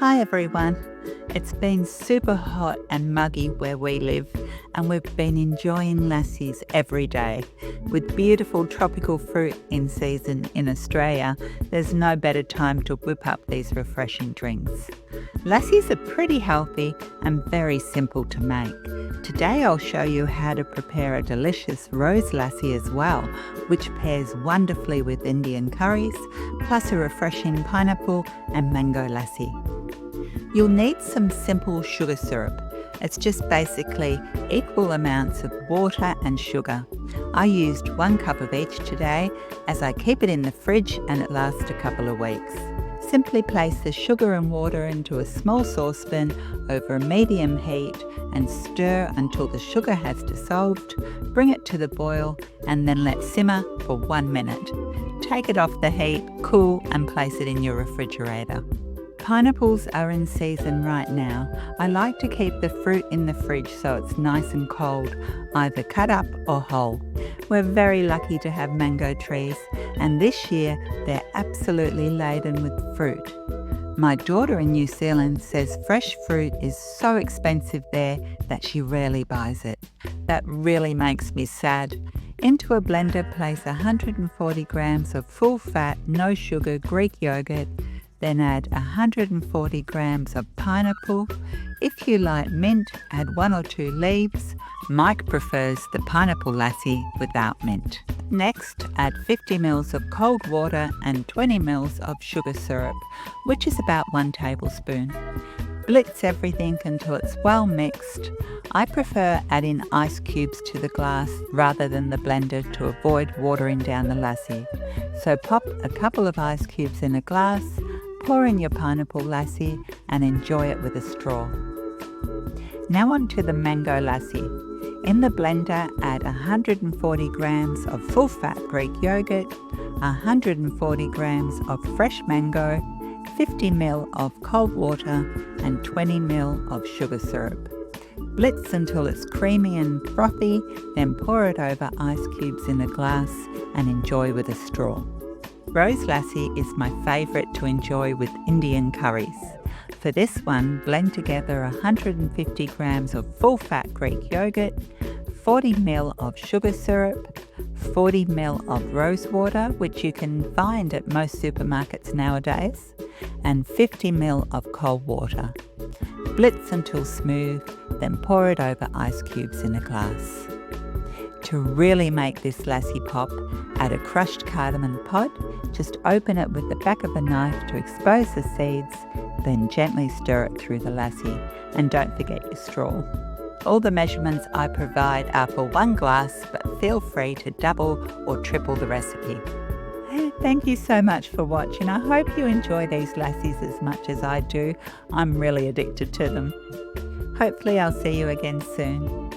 Hi everyone. It's been super hot and muggy where we live, and we've been enjoying Lassies every day. With beautiful tropical fruit in season in Australia, there's no better time to whip up these refreshing drinks. Lassies are pretty healthy and very simple to make. Today I'll show you how to prepare a delicious Rose Lassi as well, which pairs wonderfully with Indian curries, plus a refreshing pineapple and mango lassi. You'll need some simple sugar syrup. It's just basically equal amounts of water and sugar. I used 1 cup of each today as I keep it in the fridge and it lasts a couple of weeks. Simply place the sugar and water into a small saucepan over a medium heat and stir until the sugar has dissolved. Bring it to the boil and then let simmer for 1 minute. Take it off the heat, cool, and place it in your refrigerator. Pineapples are in season right now. I like to keep the fruit in the fridge so it's nice and cold, either cut up or whole. We're very lucky to have mango trees, and this year they're absolutely laden with fruit. My daughter in New Zealand says fresh fruit is so expensive there that she rarely buys it. That really makes me sad. Into a blender, place 140 grams of full-fat, no sugar Greek yogurt. Then add 140 grams of pineapple. If you like mint, add 1 or 2 leaves. Mike prefers the pineapple lassi without mint. Next, add 50 ml of cold water and 20 ml of sugar syrup, which is about 1 tablespoon. Blitz everything until it's well mixed. I prefer adding ice cubes to the glass rather than the blender to avoid watering down the lassi. So pop a couple of ice cubes in a glass, pour in your pineapple lassi and enjoy it with a straw. Now on to the mango lassi. In the blender, add 140 grams of full-fat Greek yogurt, 140 grams of fresh mango, 50 ml of cold water and 20 ml of sugar syrup. Blitz until it's creamy and frothy, then pour it over ice cubes in a glass and enjoy with a straw. Rose Lassi is my favourite to enjoy with Indian curries. For this one, blend together 150 grams of full-fat Greek yogurt, 40 ml of sugar syrup, 40 ml of rose water, which you can find at most supermarkets nowadays, and 50 ml of cold water. Blitz until smooth, then pour it over ice cubes in a glass. To really make this lassi pop, add a crushed cardamom pod. Just open it with the back of a knife to expose the seeds, then gently stir it through the lassi, and don't forget your straw. All the measurements I provide are for 1 glass, but feel free to double or triple the recipe. Thank you so much for watching. I hope you enjoy these lassies as much as I do. I'm really addicted to them. Hopefully I'll see you again soon.